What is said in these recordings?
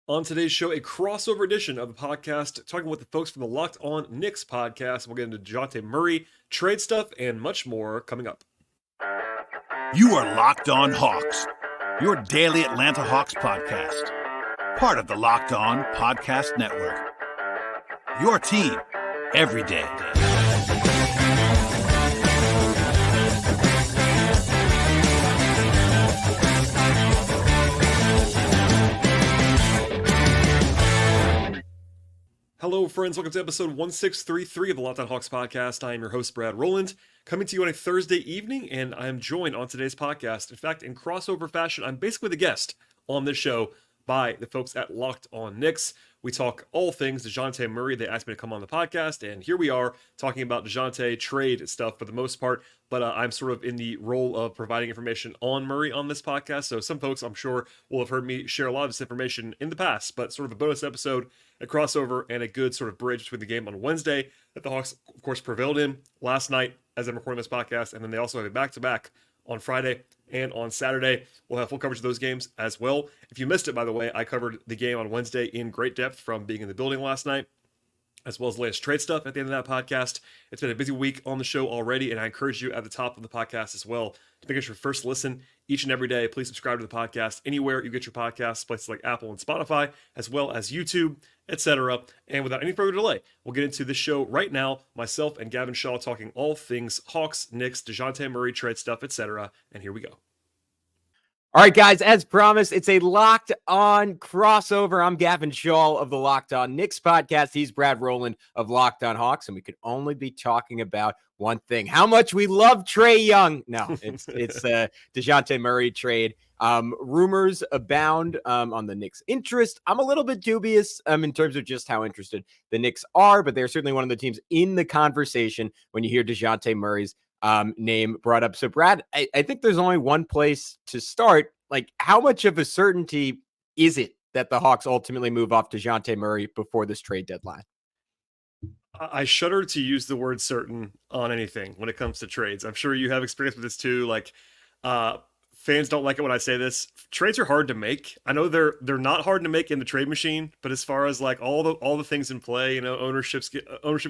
On today's show, a crossover edition of the podcast, talking with the folks from the Locked On Knicks podcast. We'll get into Dejounte Murray, trade stuff, and much more coming up. You are Locked On Hawks, your daily Atlanta Hawks podcast. Part of the Locked On Podcast Network. Your team every day. Hello, friends. Welcome to episode 1633 of the Locked On Hawks podcast. I am your host, Brad Rowland, coming to you on a Thursday evening, and I am joined on today's podcast. In fact, in crossover fashion, I'm basically the guest on this show by the folks at Locked On Knicks. We talk all things Dejounte Murray. They asked me to come on the podcast, and here we are talking about Dejounte trade stuff for the most part, but I'm sort of in the role of providing information on Murray on this podcast. So some folks, I'm sure, will have heard me share a lot of this information in the past, but sort of a bonus episode, a crossover, and a good sort of bridge between the game on Wednesday that the Hawks, of course, prevailed in last night as I'm recording this podcast, and then they also have a back-to-back on Friday and on Saturday. We'll have full coverage of those games as well. If you missed it, by the way, I covered the game on Wednesday in great depth from being in the building last night, as well as the latest trade stuff at the end of that podcast. It's been a busy week on the show already, and I encourage you at the top of the podcast as well to make it your first listen each and every day. Please subscribe to the podcast anywhere you get your podcasts, places like Apple and Spotify, as well as YouTube, etc. And without any further delay, we'll get into the show right now. Myself and Gavin Shaw talking all things Hawks, Knicks, Dejounte Murray, trade stuff, etc. And here we go. All right, guys, as promised, it's a Locked On crossover. I'm Gavin Shaw of the Locked On Knicks podcast. He's Brad Rowland of Locked On Hawks, and we could only be talking about one thing: how much we love Trae Young. No, it's Dejounte Murray trade. Rumors abound on the Knicks' interest. I'm a little bit dubious in terms of just how interested the Knicks are, but they're certainly one of the teams in the conversation when you hear Dejounte Murray's name brought up. So, Brad, I think there's only one place to start. Like, how much of a certainty is it that the Hawks ultimately move off Dejounte Murray before this trade deadline? I shudder to use the word certain on anything when it comes to trades. I'm sure you have experience with this too. Like, fans don't like it when I say this. Trades are hard to make. I know they're not hard to make in the trade machine, but as far as like all the things in play, you know, ownership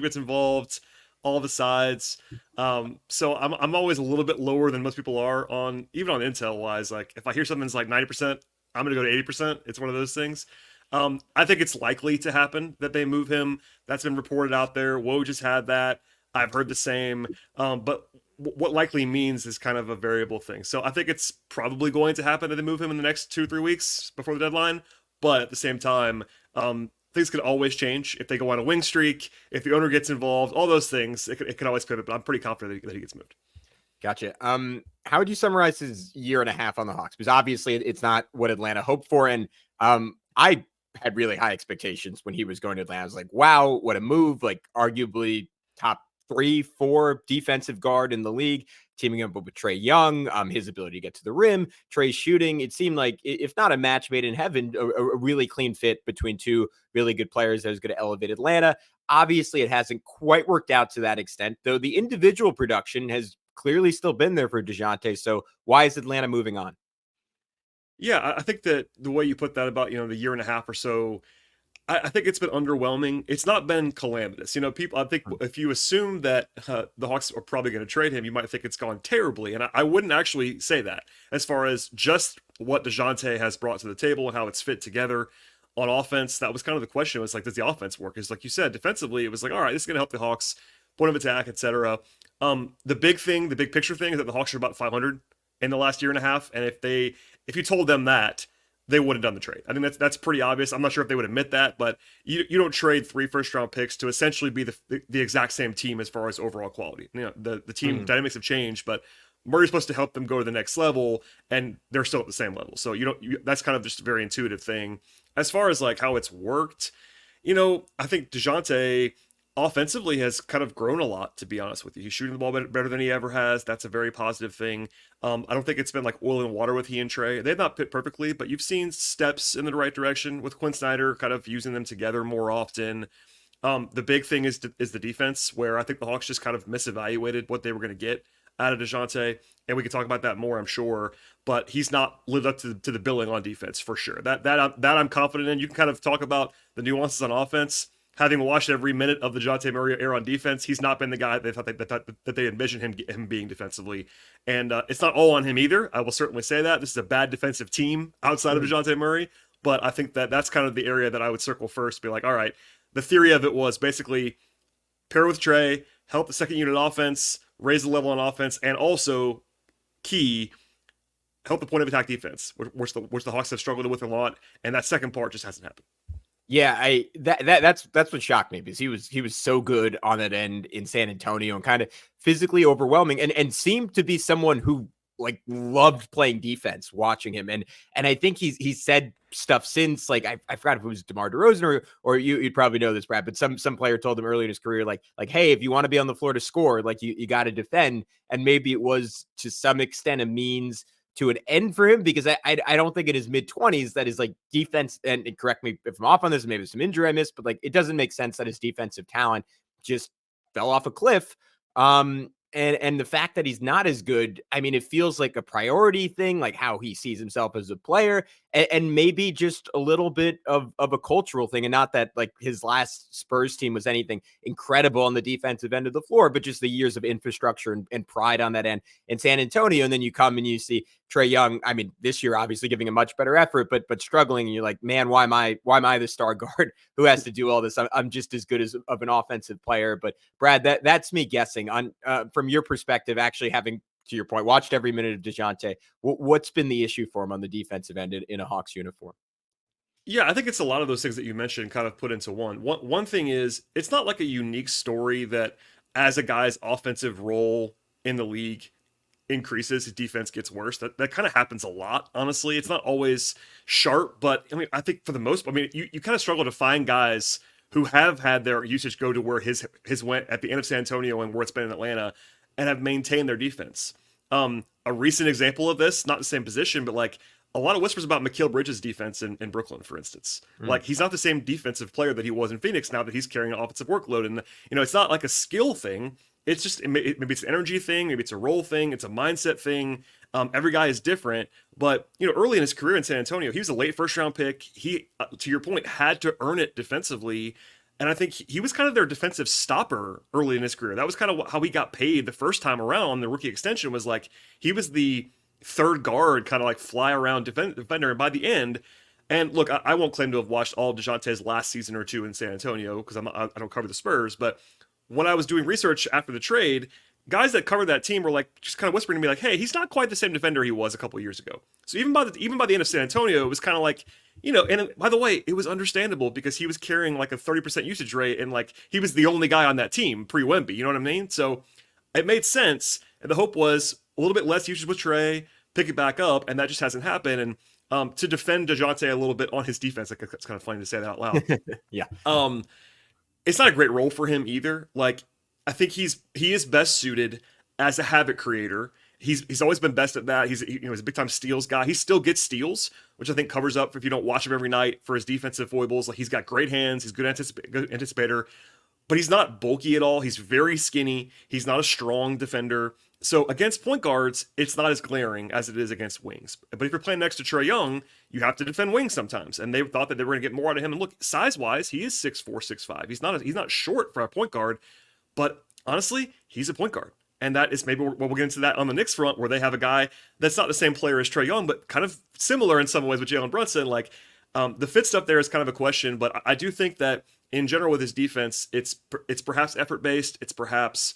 gets involved, all the sides. So I'm always a little bit lower than most people are on, even on intel wise. Like, if I hear something's like 90%, I'm going to go to 80%. It's one of those things. I think it's likely to happen that they move him. That's been reported out there. Woj just had that. I've heard the same. But what likely means is kind of a variable thing. So I think it's probably going to happen that they move him in the next 2-3 weeks before the deadline. But at the same time, things could always change. If they go on a wing streak, if the owner gets involved, all those things, it can always pivot, but I'm pretty confident that he gets moved. Gotcha. How would you summarize his year and a half on the Hawks? Because obviously it's not what Atlanta hoped for. And I had really high expectations when he was going to Atlanta. I was like, wow, what a move. Like, arguably top 3-4 defensive guard in the league, teaming up with Trae Young, his ability to get to the rim, Trae's shooting. It seemed like, if not a match made in heaven, a really clean fit between two really good players that was going to elevate Atlanta. Obviously, it hasn't quite worked out to that extent, though the individual production has clearly still been there for Dejounte. So why is Atlanta moving on? Yeah, I think that the way you put that about, the year and a half or so, I think it's been underwhelming. It's not been calamitous. I think if you assume that the Hawks are probably going to trade him, you might think it's gone terribly. And I wouldn't actually say that as far as just what Dejounte has brought to the table and how it's fit together on offense. That was kind of the question. It was like, does the offense work? Because like you said, defensively, it was like, all right, this is going to help the Hawks, point of attack, etc. The big picture thing is that the Hawks are about 500 in the last year and a half. And if you told them that, they would have done the trade. I think that's pretty obvious. I'm not sure if they would admit that, but you don't trade 3 first-round picks to essentially be the exact same team as far as overall quality. The team dynamics have changed, but Murray's supposed to help them go to the next level, and they're still at the same level. So that's kind of just a very intuitive thing. As far as like how it's worked, I think Dejounte offensively has kind of grown a lot, to be honest with you. He's shooting the ball better than he ever has. That's a very positive thing. I don't think it's been like oil and water with he and Trae. They've not fit perfectly, but you've seen steps in the right direction with Quinn Snyder kind of using them together more often. The big thing is the defense, where I think the Hawks just kind of misevaluated what they were going to get out of Dejounte, and we can talk about that more, I'm sure. But he's not lived up to the billing on defense for sure. That I'm confident in. You can kind of talk about the nuances on offense. Having watched every minute of the Dejounte Murray era on defense, he's not been the guy they thought that they envisioned him being defensively. And it's not all on him either. I will certainly say that. This is a bad defensive team outside of Dejounte Murray. But I think that's kind of the area that I would circle first. Be like, all right, the theory of it was basically pair with Trey, help the second unit offense, raise the level on offense, and also key, help the point of attack defense, which the Hawks have struggled with a lot. And that second part just hasn't happened. Yeah, that's what shocked me, because he was so good on that end in San Antonio and kind of physically overwhelming, and seemed to be someone who like loved playing defense watching him. And I think he's said stuff since, like, I forgot if it was DeMar DeRozan or you'd probably know this, Brad, but some player told him early in his career, like, hey, if you want to be on the floor to score, like you got to defend. And maybe it was to some extent a means to an end for him, because I don't think in his mid-20s that his like defense, and correct me if I'm off on this, maybe some injury I missed, but like it doesn't make sense that his defensive talent just fell off a cliff. And the fact that he's not as good, I mean, it feels like a priority thing, like how he sees himself as a player, and maybe just a little bit of a cultural thing. And not that like his last Spurs team was anything incredible on the defensive end of the floor, but just the years of infrastructure and pride on that end in San Antonio. And then you come and you see Trae Young, I mean, this year obviously giving a much better effort, but struggling. And you're like, man, why am I the star guard who has to do all this? I'm just as good as of an offensive player. But Brad, that's me guessing on from your perspective, actually having, to your point, watched every minute of Dejounte. What's been the issue for him on the defensive end in a Hawks uniform? Yeah, I think it's a lot of those things that you mentioned kind of put into one. One thing is, it's not like a unique story that as a guy's offensive role in the league increases, his defense gets worse. That kind of happens a lot, honestly. It's not always sharp, but I mean, I think for the most part, I mean, you kind of struggle to find guys who have had their usage go to where his went at the end of San Antonio and where it's been in Atlanta, and have maintained their defense. A recent example of this, not the same position, but like a lot of whispers about Mikal Bridges' defense in Brooklyn, for instance. Like, he's not the same defensive player that he was in Phoenix now that he's carrying an offensive workload. And, it's not like a skill thing. It's just, maybe it's an energy thing, maybe it's a role thing, it's a mindset thing. Every guy is different. But, early in his career in San Antonio, he was a late first-round pick. He, to your point, had to earn it defensively. And I think he was kind of their defensive stopper early in his career. That was kind of how he got paid the first time around on the rookie extension, was like he was the third guard, kind of like fly around defender. And by the end, and look, I won't claim to have watched all of Dejounte's last season or two in San Antonio, because I don't cover the Spurs. But when I was doing research after the trade, guys that covered that team were like just kind of whispering to me like, hey, he's not quite the same defender he was a couple of years ago. So even by the end of San Antonio, it was kind of like, and by the way, it was understandable because he was carrying like a 30% usage rate, and like he was the only guy on that team pre-Wemby, you know what I mean? So it made sense, and the hope was a little bit less usage with Trey, pick it back up, and that just hasn't happened. And to defend Dejounte a little bit on his defense, like, it's kind of funny to say that out loud. Yeah. It's not a great role for him either. Like, I think he is best suited as a habit creator. He's always been best at that. He's a big time steals guy. He still gets steals, which I think covers up if you don't watch him every night for his defensive foibles. Like, he's got great hands. He's good anticipator, but he's not bulky at all. He's very skinny. He's not a strong defender. So against point guards, it's not as glaring as it is against wings. But if you're playing next to Trae Young, you have to defend wings sometimes. And they thought that they were going to get more out of him. And look, size-wise, he is 6'4", 6'5". He's not short for a point guard, but honestly, he's a point guard. And that is maybe we'll get into that on the Knicks front, where they have a guy that's not the same player as Trae Young, but kind of similar in some ways with Jaylen Brunson. Like, the fit stuff there is kind of a question, but I do think that in general with his defense, it's perhaps effort-based. It's perhaps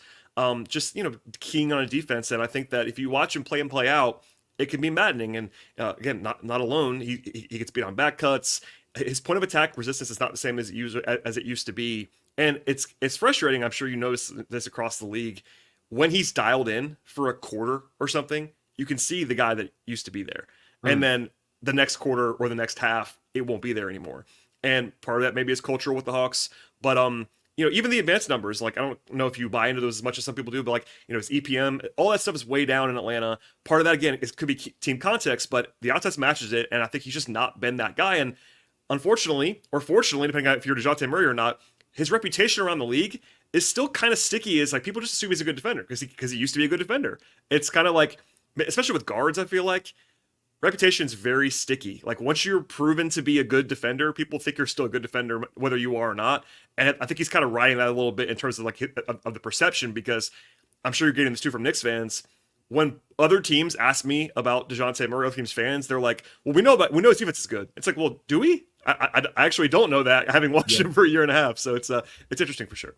just, keying on a defense. And I think that if you watch him play and play out, it can be maddening. And again, not alone. He gets beat on back cuts. His point of attack resistance is not the same as it used to be. And it's frustrating. I'm sure you notice this across the league. When he's dialed in for a quarter or something, you can see the guy that used to be there. And then the next quarter or the next half, it won't be there anymore. And part of that maybe is cultural with the Hawks. But, even the advanced numbers, like, I don't know if you buy into those as much as some people do, but like, his EPM, all that stuff is way down in Atlanta. Part of that, again, could be team context, but the eye test matches it. And I think he's just not been that guy. And unfortunately, or fortunately, depending on if you're Dejounte Murray or not, his reputation around the league is still kind of sticky. Is like people just assume he's a good defender because he used to be a good defender. It's kind of like, especially with guards, I feel like reputation's very sticky. Like once you're proven to be a good defender, people think you're still a good defender whether you are or not. And I think he's kind of riding that a little bit in terms of like of the perception, because I'm sure you're getting this too from Knicks fans. When other teams ask me about Dejounte Murray, other teams fans, they're like, "Well, we know his defense is good." It's like, well, do we? I actually don't know that, having watched him for a year and a half. So it's interesting for sure.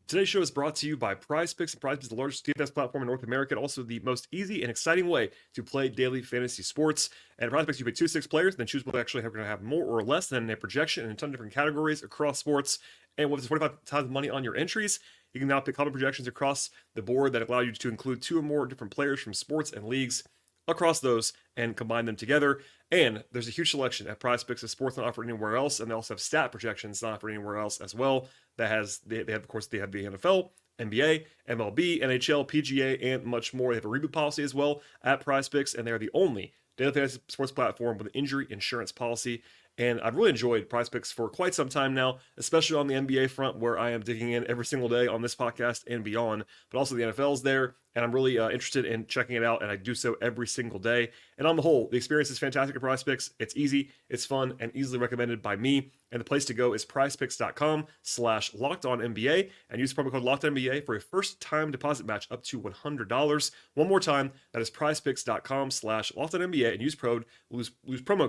Today's show is brought to you by PrizePicks. PrizePicks is the largest DFS platform in North America, and also the most easy and exciting way to play daily fantasy sports. And at PrizePicks, you pick 2 6 players, then choose whether actually are going to have more or less than a projection in a ton of different categories across sports. And with 25 times money on your entries, you can now pick common projections across the board that allow you to include 2 or more different players from sports and leagues across those and combine them together. And there's a huge selection at PrizePicks of sports not offered anywhere else, and they also have stat projections not offered anywhere else as well. They have the NFL, NBA, MLB, NHL, PGA, and much more. They have a reboot policy as well at PrizePicks, and they're the only daily fantasy sports platform with an injury insurance policy. And I've really enjoyed PrizePicks for quite some time now, especially on the NBA front, where I am digging in every single day on this podcast and beyond. But also the NFL's there, and I'm really interested in checking it out, and I do so every single day. And on the whole, the experience is fantastic at PrizePicks. It's easy, it's fun, and easily recommended by me. And the place to go is prizepicks.com/LockedOnNBA, and use promo code LockedOnNBA for a first-time deposit match up to $100. One more time, that is prizepicks.com/LockedOnNBA, and use promo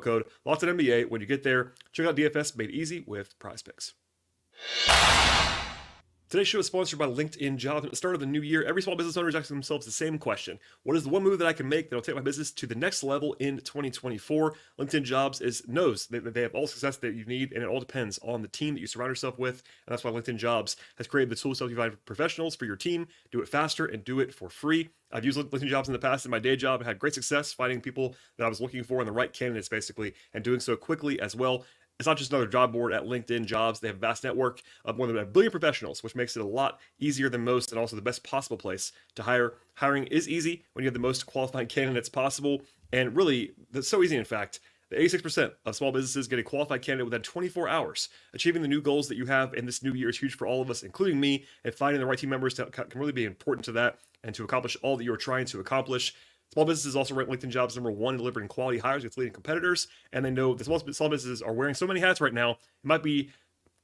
code LockedOnNBA when you get there. Check out DFS made easy with PrizePicks. Today's show is sponsored by LinkedIn Jobs. At the start of the new year, every small business owner is asking themselves the same question. What is the one move that I can make that will take my business to the next level in 2024? LinkedIn Jobs knows that they have all the success that you need, and it all depends on the team that you surround yourself with. And that's why LinkedIn Jobs has created the tools to help you find professionals for your team, do it faster, and do it for free. I've used LinkedIn Jobs in the past in my day job and had great success finding people that I was looking for and the right candidates, basically, and doing so quickly as well. It's not just another job board at LinkedIn Jobs. They have a vast network of more than 1 billion professionals, which makes it a lot easier than most and also the best possible place to hire. Hiring is easy when you have the most qualified candidates possible. And really, that's so easy, in fact, that 86% of small businesses get a qualified candidate within 24 hours. Achieving the new goals that you have in this new year is huge for all of us, including me, and finding the right team members can really be important to that and to accomplish all that you're trying to accomplish. Small businesses also rank LinkedIn Jobs number 1 in delivering quality hires against leading competitors, and they know that small businesses are wearing so many hats right now, it might be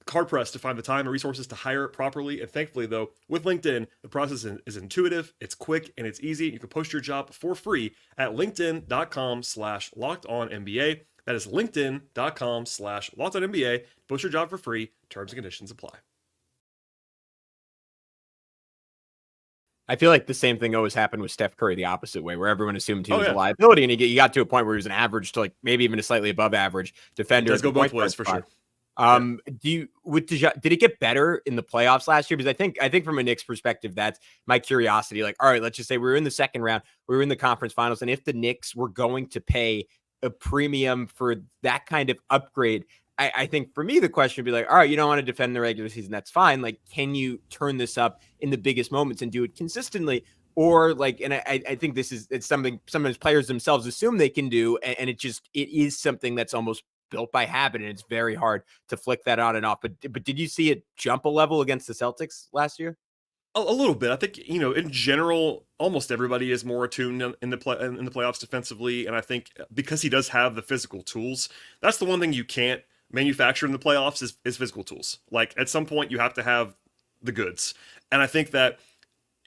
hard-pressed to find the time and resources to hire properly. And thankfully, though, with LinkedIn, the process is intuitive, it's quick, and it's easy. You can post your job for free at linkedin.com/LockedOnNBA. That is linkedin.com/LockedOnNBA. Post your job for free. Terms and conditions apply. I feel like the same thing always happened with Steph Curry the opposite way, where everyone assumed he was a liability, and he got to a point where he was an average to like maybe even a slightly above average defender. It does go both ways for sure. Did it get better in the playoffs last year? Because I think from a Knicks perspective, that's my curiosity. Like, all right, let's just say we were in the second round, we were in the conference finals, and if the Knicks were going to pay a premium for that kind of upgrade, I think for me, the question would be like, all right, you don't want to defend the regular season. That's fine. Like, can you turn this up in the biggest moments and do it consistently? Or like, and I think it's something sometimes players themselves assume they can do. And it is something that's almost built by habit. And it's very hard to flick that on and off. But did you see it jump a level against the Celtics last year? A little bit. I think, in general, almost everybody is more attuned in the playoffs defensively. And I think because he does have the physical tools, that's the one thing you can't manufacture in the playoffs is physical tools. Like at some point you have to have the goods. And I think that,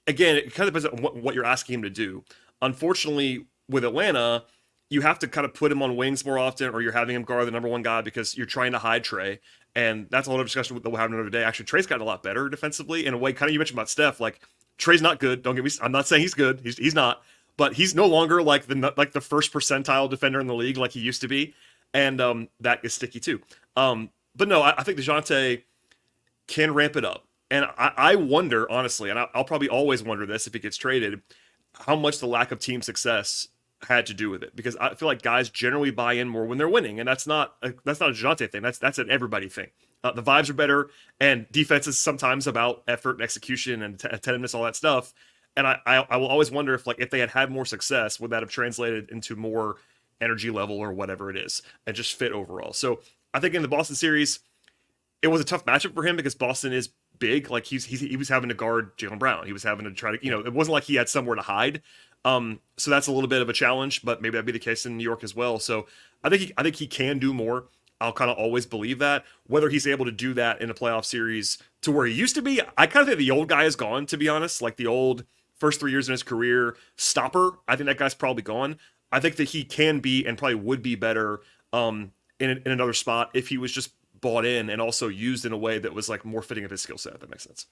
again, it kind of depends on what you're asking him to do. Unfortunately, with Atlanta, you have to kind of put him on wings more often, or you're having him guard the number 1 guy because you're trying to hide Trey. And that's a whole other discussion that we'll have another day. Actually, Trey's gotten a lot better defensively in a way. Kind of you mentioned about Steph, like Trey's not good. Don't get me. I'm not saying he's good. He's not, but he's no longer like the first percentile defender in the league like he used to be. And that is sticky too. But no, I think DeJounte can ramp it up. And I wonder, honestly, and I'll probably always wonder this if he gets traded, how much the lack of team success had to do with it. Because I feel like guys generally buy in more when they're winning. And that's not a DeJounte thing. That's an everybody thing. The vibes are better, and defense is sometimes about effort and execution and attentiveness, all that stuff. And I will always wonder if they had more success, would that have translated into more energy level or whatever it is and just fit overall. So I think in the Boston series, it was a tough matchup for him because Boston is big. Like he was having to guard Jaylen Brown. He was having to try to, it wasn't like he had somewhere to hide. So that's a little bit of a challenge, but maybe that'd be the case in New York as well. So I think he can do more. I'll kind of always believe that. Whether he's able to do that in a playoff series to where he used to be, I kind of think the old guy is gone, to be honest. Like the old first 3 years in his career stopper, I think that guy's probably gone. I think that he can be and probably would be better in another spot if he was just bought in and also used in a way that was like more fitting of his skill set, if that makes sense.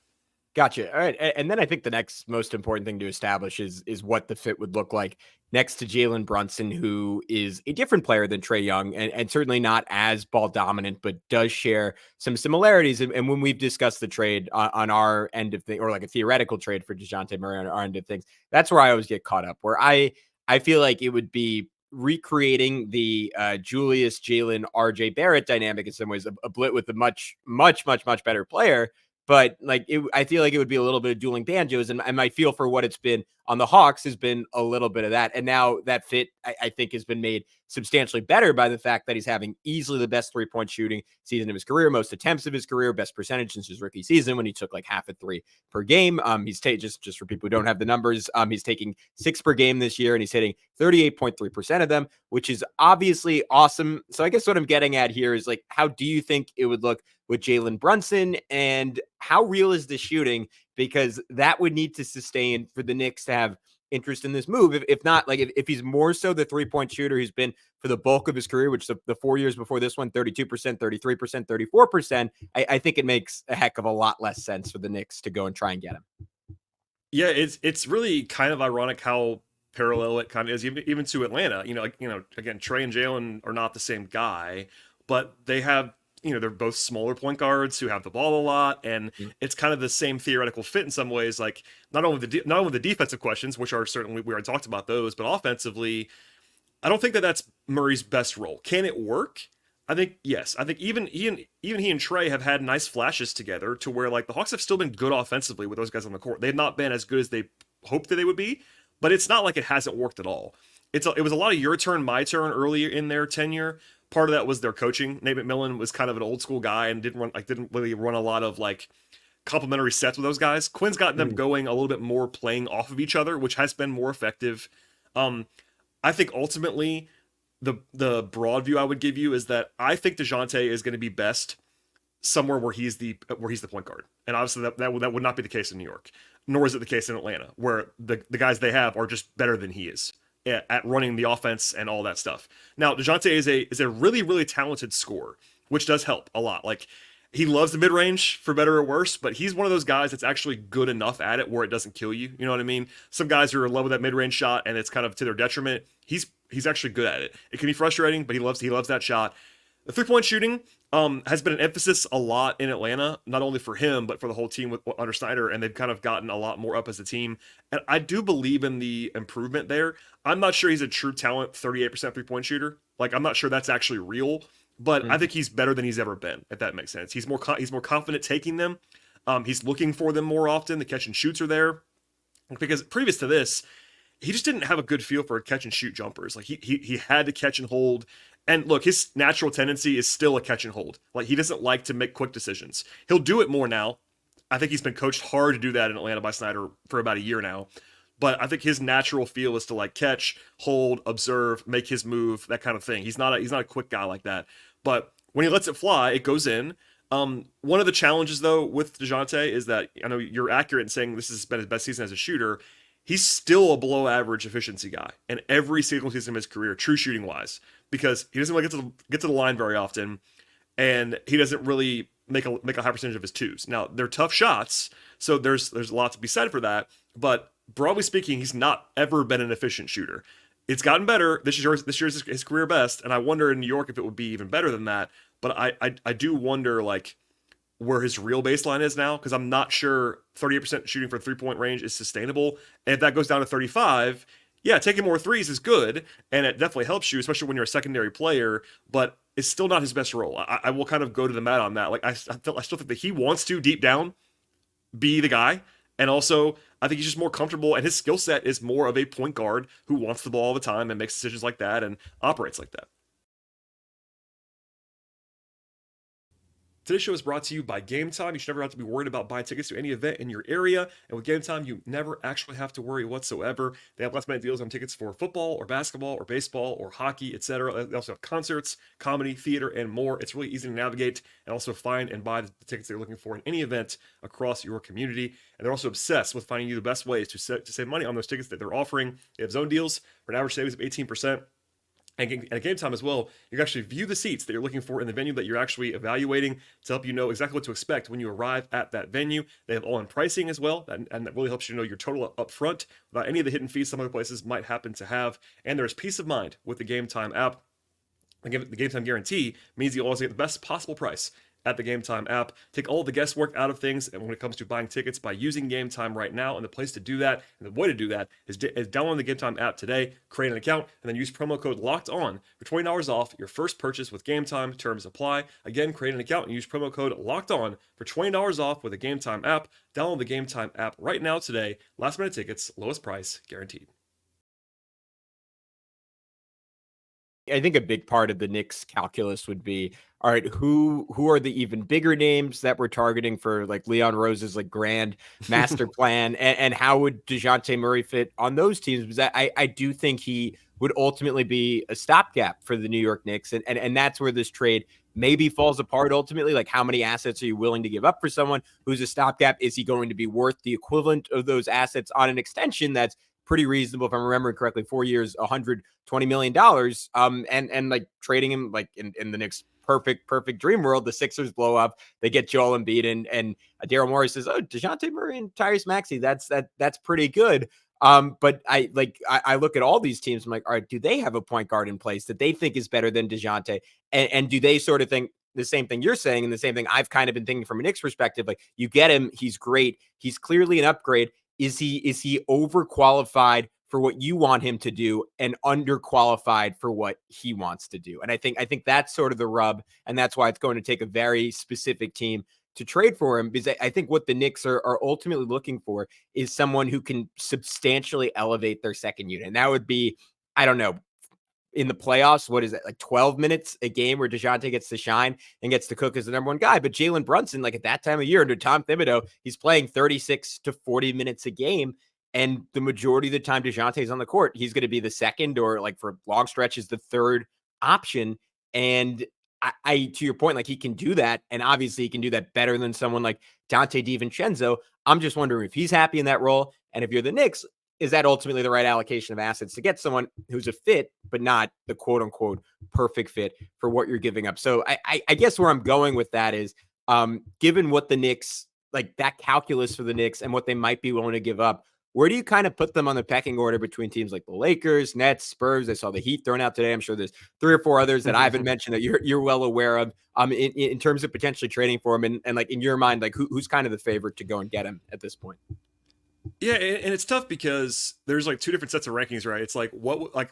Gotcha. All right. And then I think the next most important thing to establish is what the fit would look like next to Jaylen Brunson, who is a different player than Trae Young and certainly not as ball dominant, but does share some similarities. And when we've discussed the trade on our end of things, or like a theoretical trade for Dejounte Murray on our end of things, that's where I always get caught up, where I feel like it would be recreating the Julius, Jalen, RJ Barrett dynamic in some ways, a Blit with a much better player. But like I feel like it would be a little bit of dueling banjos, and my feel for what it's been on the Hawks has been a little bit of that. And now that fit, I think, has been made substantially better by the fact that he's having easily the best 3-point shooting season of his career, most attempts of his career, best percentage since his rookie season when he took like half a three per game. He's just for people who don't have the numbers, he's taking 6 per game this year, and he's hitting 38.3% of them, which is obviously awesome. So I guess what I'm getting at here is like, how do you think it would look with Jaylen Brunson, and how real is the shooting? Because that would need to sustain for the Knicks to have interest in this move. If not, like if he's more so the 3-point shooter he's been for the bulk of his career, which the 4 years before this one, 32%, 33%, 34%, I think it makes a heck of a lot less sense for the Knicks to go and try and get him. Yeah, it's really kind of ironic how parallel it kind of is even to Atlanta. Again, Trae and Jaylen are not the same guy, but they have, they're both smaller point guards who have the ball a lot, and it's kind of the same theoretical fit in some ways. Like not only the defensive questions, which are certainly, we already talked about those, but offensively, I don't think that that's Murray's best role. Can it work? I think yes. I think even he and Trae have had nice flashes together to where like the Hawks have still been good offensively with those guys on the court. They've not been as good as they hoped that they would be, but it's not like it hasn't worked at all. It was a lot of your turn, my turn earlier in their tenure. Part of that was their coaching. Nate McMillan was kind of an old school guy and didn't really run a lot of like complementary sets with those guys. Quinn's gotten them going a little bit more playing off of each other, which has been more effective. I think ultimately the broad view I would give you is that I think Dejounte is going to be best somewhere where he's the point guard, and obviously that would not be the case in New York, nor is it the case in Atlanta, where the guys they have are just better than he is at running the offense and all that stuff. Now, Dejounte is a really, really talented scorer, which does help a lot. Like, he loves the mid-range, for better or worse, but he's one of those guys that's actually good enough at it where it doesn't kill you. You know what I mean? Some guys are in love with that mid-range shot, and it's kind of to their detriment. He's actually good at it. It can be frustrating, but he loves that shot. The three-point shooting has been an emphasis a lot in Atlanta, not only for him, but for the whole team under Snyder, and they've kind of gotten a lot more up as a team. And I do believe in the improvement there. I'm not sure he's a true talent 38% three-point shooter. Like, I'm not sure that's actually real, but I think he's better than he's ever been, if that makes sense. He's more confident taking them. He's looking for them more often. The catch and shoots are there. Because previous to this, he just didn't have a good feel for catch and shoot jumpers. Like he had to catch and hold. And look, his natural tendency is still a catch and hold. Like, he doesn't like to make quick decisions. He'll do it more now. I think he's been coached hard to do that in Atlanta by Snyder for about a year now. But I think his natural feel is to like catch, hold, observe, make his move, that kind of thing. He's not a quick guy like that. But when he lets it fly, it goes in. One of the challenges though with Dejounte is that, I know you're accurate in saying this has been his best season as a shooter. He's still a below average efficiency guy in every single season of his career, true shooting wise, because he doesn't really get to the line very often, and he doesn't really make a high percentage of his twos. Now, they're tough shots, so there's a lot to be said for that. But broadly speaking, he's not ever been an efficient shooter. It's gotten better. This year's his career best, and I wonder in New York if it would be even better than that. But I do wonder like where his real baseline is now, because I'm not sure 38% shooting for 3-point range is sustainable. And if that goes down to 35, yeah, taking more threes is good, and it definitely helps you, especially when you're a secondary player, but it's still not his best role. I will kind of go to the mat on that. Like, I still think that he wants to, deep down, be the guy, and also I think he's just more comfortable, and his skill set is more of a point guard who wants the ball all the time and makes decisions like that and operates like that. Today's show is brought to you by Gametime. You should never have to be worried about buying tickets to any event in your area. And with Gametime, you never actually have to worry whatsoever. They have last minute deals on tickets for football or basketball or baseball or hockey, etc. They also have concerts, comedy, theater, and more. It's really easy to navigate and also find and buy the tickets that you're looking for in any event across your community. And they're also obsessed with finding you the best ways to save money on those tickets that they're offering. They have zone deals for an average savings of 18%. And at game time as well, you can actually view the seats that you're looking for in the venue that you're actually evaluating to help you know exactly what to expect when you arrive at that venue. They have all-in pricing as well, and that really helps you know your total up front without any of the hidden fees some other places might happen to have. And there's peace of mind with the Game Time app. The Game Time guarantee means you always get the best possible price at the Game Time app. Take all the guesswork out of things and when it comes to buying tickets by using Game Time right now. And the place to do that, and the way to do that, is download the Game Time app today, create an account, and then use promo code LOCKED ON for $20 off your first purchase with Game Time. Terms apply. Again, create an account and use promo code LOCKED ON for $20 off with the Game Time app. Download the Game Time app right now today. Last minute tickets, lowest price guaranteed. I think a big part of the Knicks calculus would be, all right, who are the even bigger names that we're targeting for like Leon Rose's like grand master plan, and how would Dejounte Murray fit on those teams? Because I do think he would ultimately be a stopgap for the New York Knicks, and that's where this trade maybe falls apart ultimately. Like, how many assets are you willing to give up for someone who's a stopgap? Is he going to be worth the equivalent of those assets on an extension that's pretty reasonable, if I'm remembering correctly, 4 years, $120 million. And like trading him like in the Knicks perfect dream world, the Sixers blow up, they get Joel Embiid, and Daryl Morey says, oh, Dejounte Murray and Tyrese Maxey, that's pretty good. But I look at all these teams, I'm like, all right, do they have a point guard in place that they think is better than Dejounte? And do they sort of think the same thing you're saying, and the same thing I've kind of been thinking from a Knicks perspective? Like, you get him, he's great, he's clearly an upgrade. Is he overqualified for what you want him to do and underqualified for what he wants to do? And I think that's sort of the rub, and that's why it's going to take a very specific team to trade for him, because I think what the Knicks are ultimately looking for is someone who can substantially elevate their second unit. And that would be, I don't know, in the playoffs, what is it, like 12 minutes a game where Dejounte gets to shine and gets to cook as the number one guy. But Jaylen Brunson, like at that time of year under Tom Thibodeau, he's playing 36 to 40 minutes a game. And the majority of the time Dejounte is on the court, he's going to be the second, or like for long stretches, the third option. And I to your point, like, he can do that. And obviously he can do that better than someone like Dante DiVincenzo. I'm just wondering if he's happy in that role. And if you're the Knicks, is that ultimately the right allocation of assets to get someone who's a fit, but not the quote unquote perfect fit for what you're giving up? So I guess where I'm going with that is, given what the Knicks, like that calculus for the Knicks and what they might be willing to give up, where do you kind of put them on the pecking order between teams like the Lakers, Nets, Spurs? I saw the Heat thrown out today. I'm sure there's 3 or 4 others that I haven't mentioned that you're well aware of, in terms of potentially trading for him. And like, in your mind, like who's kind of the favorite to go and get him at this point? Yeah, and it's tough because there's like 2 different sets of rankings, right? It's like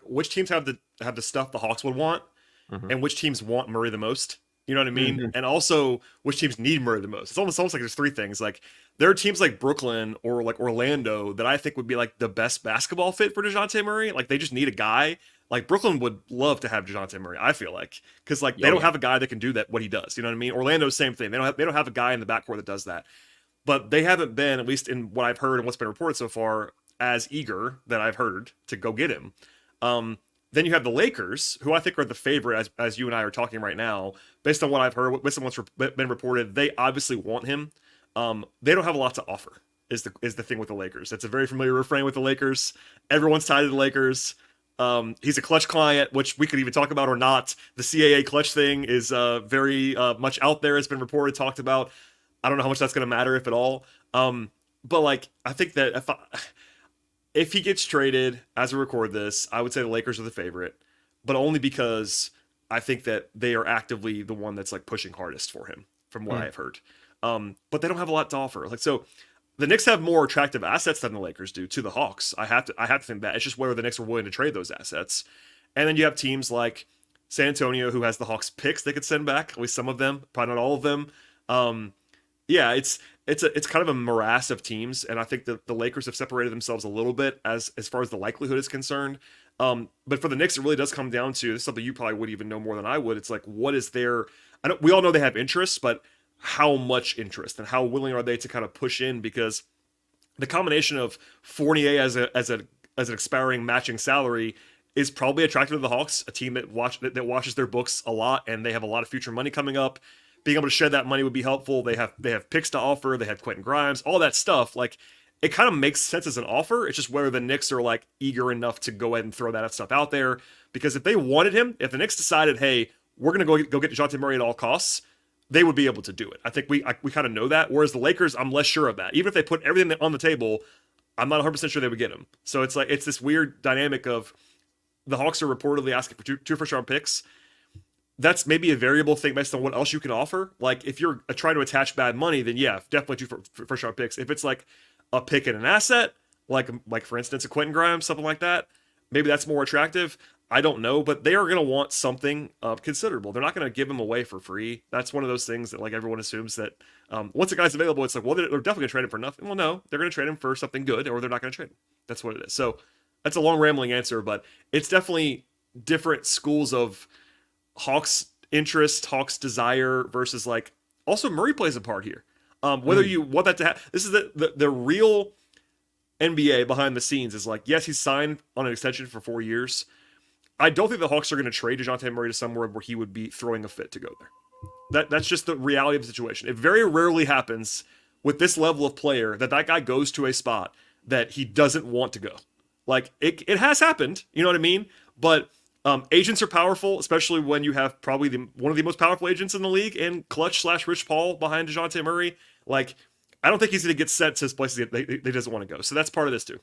which teams have the stuff the Hawks would want, and which teams want Murray the most. You know what I mean? And also which teams need Murray the most. It's almost like there's 3 things. Like, there are teams like Brooklyn or like Orlando that I think would be like the best basketball fit for Dejounte Murray. Like, they just need a guy. Like, Brooklyn would love to have Dejounte Murray, I feel like, because like they don't have a guy that can do that what he does. You know what I mean? Orlando, same thing. They don't have a guy in the backcourt that does that. But they haven't been, at least in what I've heard and what's been reported so far, as eager that I've heard to go get him. Then you have the Lakers, who I think are the favorite, as you and I are talking right now. Based on what I've heard, based on what's been reported, they obviously want him. They don't have a lot to offer, is the thing with the Lakers. It's a very familiar refrain with the Lakers. Everyone's tied to the Lakers. He's a clutch client, which we could even talk about or not. The CAA clutch thing is very much out there. It's been reported, talked about. I don't know how much that's going to matter, if at all. But like, I think that if he gets traded as we record this, I would say the Lakers are the favorite, but only because I think that they are actively the one that's like pushing hardest for him, from what I have heard. But they don't have a lot to offer. Like, so the Knicks have more attractive assets than the Lakers do to the Hawks. I have to think that. It's just whether the Knicks are willing to trade those assets. And then you have teams like San Antonio, who has the Hawks picks they could send back, at least some of them, probably not all of them. Yeah, it's kind of a morass of teams, and I think that the Lakers have separated themselves a little bit as far as the likelihood is concerned. But for the Knicks, it really does come down to, this is something you probably would even know more than I would. It's like, what is their? We all know they have interests, but how much interest and how willing are they to kind of push in, because the combination of Fournier as an expiring matching salary is probably attractive to the Hawks, a team that watches their books a lot, and they have a lot of future money coming up. Being able to shed that money would be helpful. They have picks to offer. They have Quinn Grimes, all that stuff. Like, it kind of makes sense as an offer. It's just whether the Knicks are like eager enough to go ahead and throw that stuff out there. Because if they wanted him, if the Knicks decided, hey, we're gonna go get Dejounte Murray at all costs, they would be able to do it. I think we kind of know that. Whereas the Lakers, I'm less sure of that. Even if they put everything on the table, I'm not 100% sure they would get him. So it's like, it's this weird dynamic of the Hawks are reportedly asking for two first-round picks. That's maybe a variable thing based on what else you can offer. Like, if you're trying to attach bad money, then yeah, definitely two first-round picks. If it's like a pick and an asset, like for instance, a Quentin Grimes, something like that, maybe that's more attractive. I don't know, but they are going to want something considerable. They're not going to give him away for free. That's one of those things that like everyone assumes that once a guy's available, it's like, well, they're definitely going to trade him for nothing. Well, no, they're going to trade him for something good, or they're not going to trade him. That's what it is. So that's a long rambling answer, but it's definitely different schools of Hawks interest, Hawks desire versus like, also Murray plays a part here. Whether you want that to happen, this is the real NBA behind the scenes is like, yes, he's signed on an extension for 4 years. I don't think the Hawks are going to trade Dejounte Murray to somewhere where he would be throwing a fit to go there. That's just the reality of the situation. It very rarely happens with this level of player that guy goes to a spot that he doesn't want to go. Like, it has happened, you know what I mean? But agents are powerful, especially when you have probably one of the most powerful agents in the league and Clutch/Rich Paul behind Dejounte Murray. Like, I don't think he's going to get sent to his places they doesn't want to go. So that's part of this too.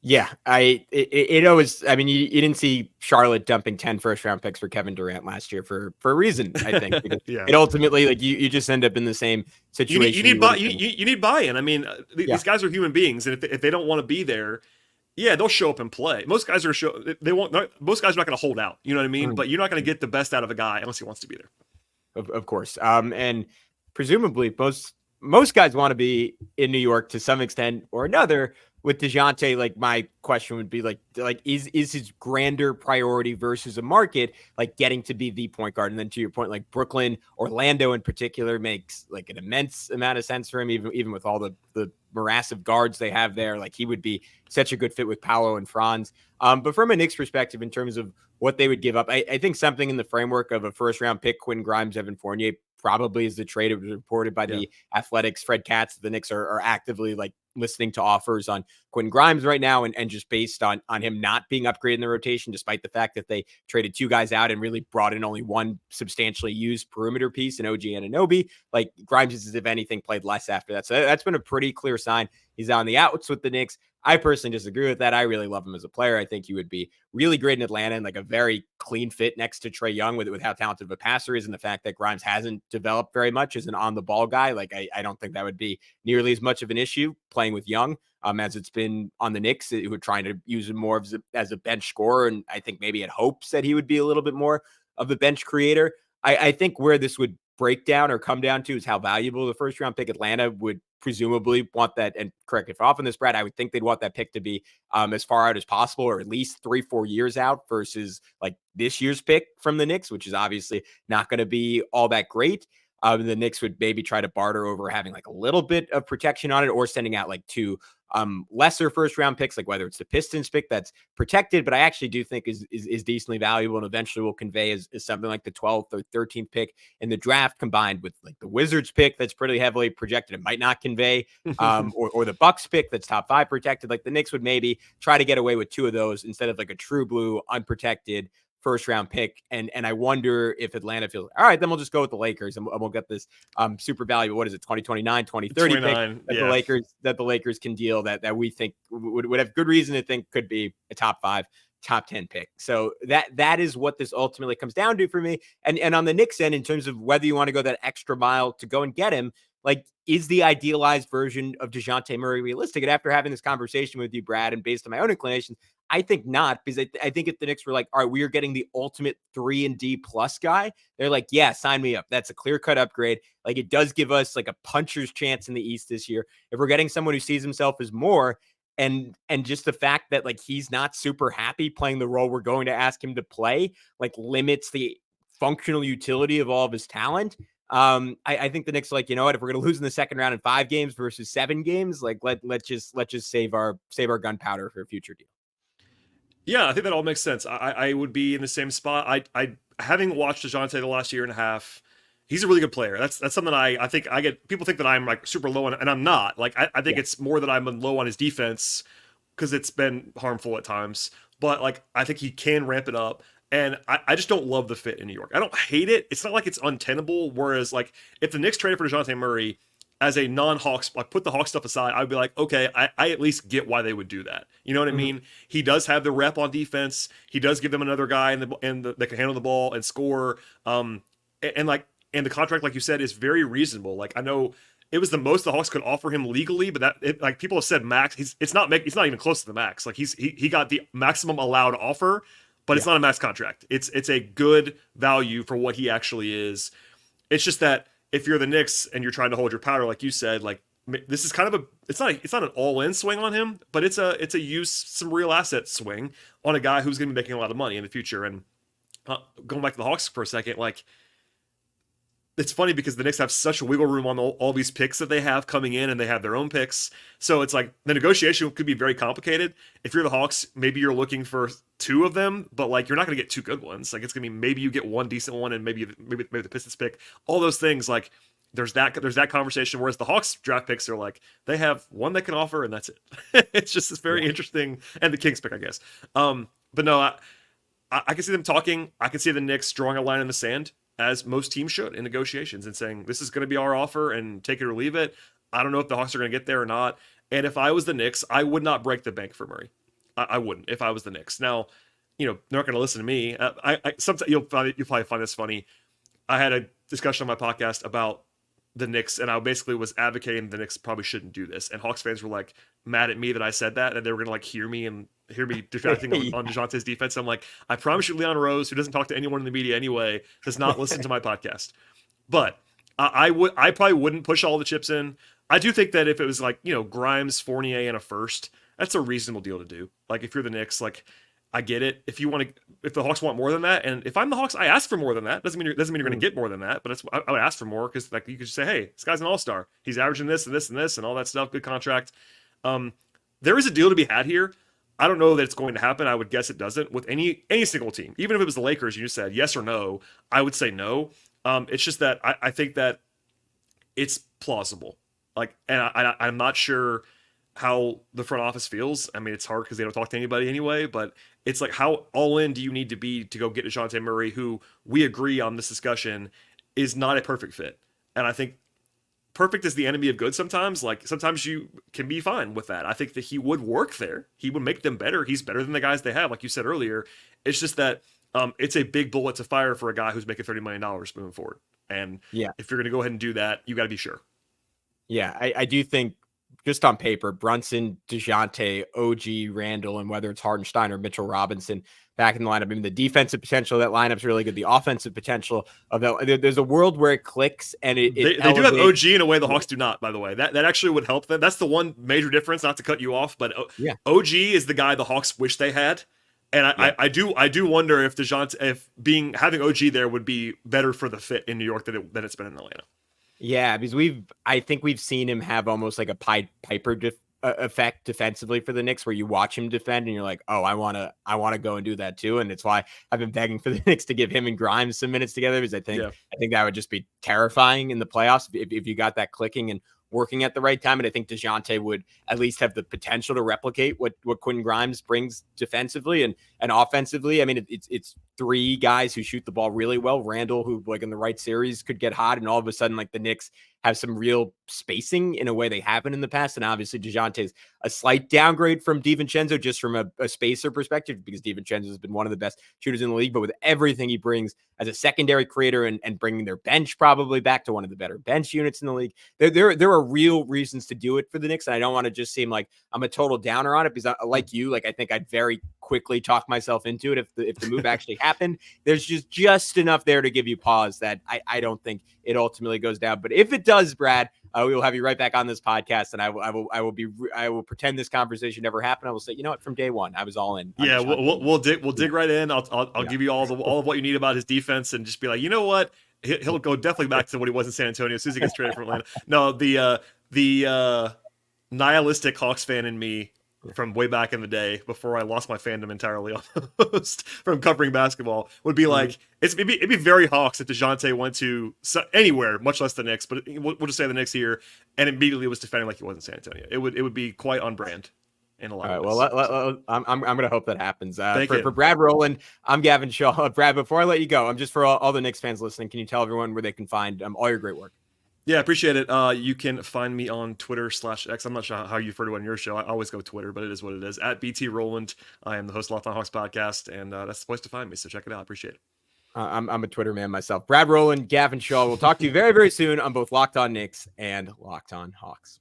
Yeah, it always. I mean, you didn't see Charlotte dumping 10 first-round picks for Kevin Durant last year for a reason. I think Yeah. It ultimately, like, you just end up in the same situation. You need buy-in. I mean, these guys are human beings, and if they don't want to be there, yeah, they'll show up and play. Most guys are they won't. Most guys are not going to hold out. You know what I mean? But you're not going to get the best out of a guy unless he wants to be there. Of course. And presumably most guys want to be in New York to some extent or another. With Dejounte, like, my question would be like is his grander priority versus a market like getting to be the point guard? And then to your point, like Brooklyn, Orlando in particular makes like an immense amount of sense for him, even with all the morass of guards they have there. Like, he would be such a good fit with Paolo and Franz. But from a Knicks perspective, in terms of what they would give up, I think something in the framework of a first round pick, Quinn Grimes, Evan Fournier, probably is the trade. It was reported by the Athletics, Fred Katz. The Knicks are actively like listening to offers on Quinn Grimes right now, and just based on him not being upgraded in the rotation, despite the fact that they traded two guys out and really brought in only one substantially used perimeter piece in OG Anunoby. Like, Grimes is, if anything, played less after that. So that's been a pretty clear sign he's on the outs with the Knicks. I personally disagree with that. I really love him as a player. I think he would be really great in Atlanta and like a very clean fit next to Trae Young with how talented of a passer is, and the fact that Grimes hasn't developed very much as an on-the-ball guy. Like, I don't think that would be nearly as much of an issue playing with Young as it's been on the Knicks, who are trying to use him more as a bench scorer. And I think maybe had hopes that he would be a little bit more of a bench creator. I think where this would break down or come down to is how valuable the first round pick. Atlanta would presumably want that, and correct me if I'm off on this, Brad, I would think they'd want that pick to be as far out as possible, or at least 3-4 years out, versus like this year's pick from the Knicks, which is obviously not going to be all that great. The Knicks would maybe try to barter over having like a little bit of protection on it, or sending out like two lesser first round picks, like whether it's the Pistons pick that's protected, but I actually do think is decently valuable and eventually will convey as something like the 12th or 13th pick in the draft, combined with like the Wizards pick that's pretty heavily projected. It might not convey, or the Bucks pick that's top 5 protected. Like, the Knicks would maybe try to get away with two of those instead of like a true blue unprotected first round pick. And I wonder if Atlanta feels, all right, then we'll just go with the Lakers and we'll get this super valuable, what is it, 2029, 2030 pick that the Lakers can deal, that we think would have good reason to think could be a top 5, top 10 pick. So that is what this ultimately comes down to for me. And on the Knicks end, in terms of whether you want to go that extra mile to go and get him, like, is the idealized version of Dejounte Murray realistic? And after having this conversation with you, Brad, and based on my own inclinations, I think not, because I think if the Knicks were like, all right, we are getting the ultimate 3-and-D plus guy, they're like, yeah, sign me up. That's a clear-cut upgrade. Like, it does give us like a puncher's chance in the East this year. If we're getting someone who sees himself as more, and just the fact that like he's not super happy playing the role we're going to ask him to play, like, limits the functional utility of all of his talent. I think the Knicks are like, you know what, if we're going to lose in the second round in 5 games versus 7 games, like let's just save our gunpowder for a future deal. Yeah, I think that all makes sense. I would be in the same spot. I having watched Dejounte the last year and a half, he's a really good player. That's something I think I get. People think that I'm like super low on, and I'm not. Like I think it's more that I'm low on his defense because it's been harmful at times. But like I think he can ramp it up. And I just don't love the fit in New York. I don't hate it. It's not like it's untenable. Whereas like if the Knicks traded for Dejounte Murray as a non-Hawks, like put the Hawks stuff aside, I'd be like, okay, I at least get why they would do that. You know what I mean? He does have the rep on defense. He does give them another guy that can handle the ball and score. And the contract, like you said, is very reasonable. Like I know it was the most the Hawks could offer him legally, but like people have said max. It's not even close to the max. Like he got the maximum allowed offer, but it's not a max contract. It's a good value for what he actually is. It's just that if you're the Knicks and you're trying to hold your powder, like you said, like this is kind of it's not an all-in swing on him, but it's a use some real asset swing on a guy who's going to be making a lot of money in the future. And going back to the Hawks for a second, like it's funny because the Knicks have such wiggle room on all these picks that they have coming in, and they have their own picks. So it's like the negotiation could be very complicated. If you're the Hawks, maybe you're looking for 2 of them, but like you're not going to get 2 good ones. Like it's going to be maybe you get 1 decent one, and maybe the Pistons pick. All those things, like there's that conversation. Whereas the Hawks draft picks are like they have 1 they can offer, and that's it. It's just this very interesting, and the Kings pick, I guess. But no, I can see them talking. I can see the Knicks drawing a line in the sand, as most teams should in negotiations, and saying this is going to be our offer and take it or leave it. I don't know if the Hawks are going to get there or not. And if I was the Knicks, I would not break the bank for Murray. I wouldn't if I was the Knicks. Now, they're not going to listen to me. Sometimes you'll probably find this funny. I had a discussion on my podcast about the Knicks, and I basically was advocating the Knicks probably shouldn't do this. And Hawks fans were like mad at me that I said that, and they were going to like hear me distracting on Dejounte's defense. I'm like, I promise you, Leon Rose, who doesn't talk to anyone in the media anyway, does not listen to my podcast. But I probably wouldn't push all the chips in. I do think that if it was like, Grimes, Fournier, and a first, that's a reasonable deal to do. Like if you're the Knicks, like I get it. If the Hawks want more than that, and if I'm the Hawks, I ask for more than that. Doesn't mean you're going to get more than that, but I would ask for more because like you could just say, hey, this guy's an all-star. He's averaging this and this and this and all that stuff. Good contract. There is a deal to be had here. I don't know that it's going to happen. I would guess it doesn't with any single team. Even if it was the Lakers, you said yes or no, I would say no. It's just that I think that it's plausible. Like, and I'm not sure how the front office feels. I mean, it's hard because they don't talk to anybody anyway, but it's like, how all in do you need to be to go get Dejounte Murray, who we agree on this discussion is not a perfect fit. And I think perfect is the enemy of good sometimes. Like sometimes you can be fine with that. I think that he would work there. He would make them better. He's better than the guys they have, like you said earlier. It's just that it's a big bullet to fire for a guy who's making $30 million moving forward. And if you're going to go ahead and do that, you got to be sure. Yeah, I do think just on paper, Brunson, Dejounte, OG, Randall, and whether it's Hardenstein or Mitchell Robinson back in the lineup. I mean, the defensive potential of that lineup's really good. The offensive potential of that, there's a world where it clicks, and they do have OG in a way the Hawks do not, by the way. That actually would help them. That's the one major difference, not to cut you off, but OG is the guy the Hawks wish they had. And I do wonder if having OG there would be better for the fit in New York than it's been in Atlanta. Yeah, because I think we've seen him have almost like a Pied Piper effect defensively for the Knicks, where you watch him defend and you're like, oh, I want to go and do that too. And it's why I've been begging for the Knicks to give him and Grimes some minutes together, because I think that would just be terrifying in the playoffs if you got that clicking and working at the right time. And I think Dejounte would at least have the potential to replicate what Quinn Grimes brings defensively and offensively. I mean, it's 3 guys who shoot the ball really well. Randall, who like in the right series could get hot, and all of a sudden like the Knicks have some real spacing in a way they haven't in the past. And obviously DeJounte's a slight downgrade from DiVincenzo just from a spacer perspective, because DiVincenzo has been one of the best shooters in the league, but with everything he brings as a secondary creator and bringing their bench probably back to one of the better bench units in the league, there are real reasons to do it for the Knicks. And I don't want to just seem like I'm a total downer on it, because like you, like I think I'd very quickly talk myself into it if the move actually happened. There's just enough there to give you pause that I don't think it ultimately goes down. But if it does, Brad, we will have you right back on this podcast, and I will pretend this conversation never happened. I will say, you know what, from day one, I was all in. Yeah, we'll dig right in. I'll give you all of what you need about his defense, and just be like, you know what, He'll go definitely back to what he was in San Antonio as soon as he gets traded from Atlanta. No, the nihilistic Hawks fan in me from way back in the day, before I lost my fandom entirely almost from covering basketball, would be like, it'd be very Hawks if Dejounte went to anywhere, much less the Knicks, but we'll just say the Knicks here, and immediately was defending like he was in San Antonio. It would be quite on brand in a lot of ways. Well, I'm going to hope that happens. For Brad Rowland, I'm Gavin Shaw. Brad, before I let you go, I'm just for all the Knicks fans listening, can you tell everyone where they can find all your great work? Yeah, appreciate it. You can find me on Twitter/X. I'm not sure how you refer to it on your show. I always go Twitter, but it is what it is. At BT Rowland. I am the host of Locked On Hawks podcast, and that's the place to find me. So check it out. Appreciate it. I'm a Twitter man myself. Brad Rowland, Gavin Shaw. We'll talk to you very, very soon on both Locked On Knicks and Locked On Hawks.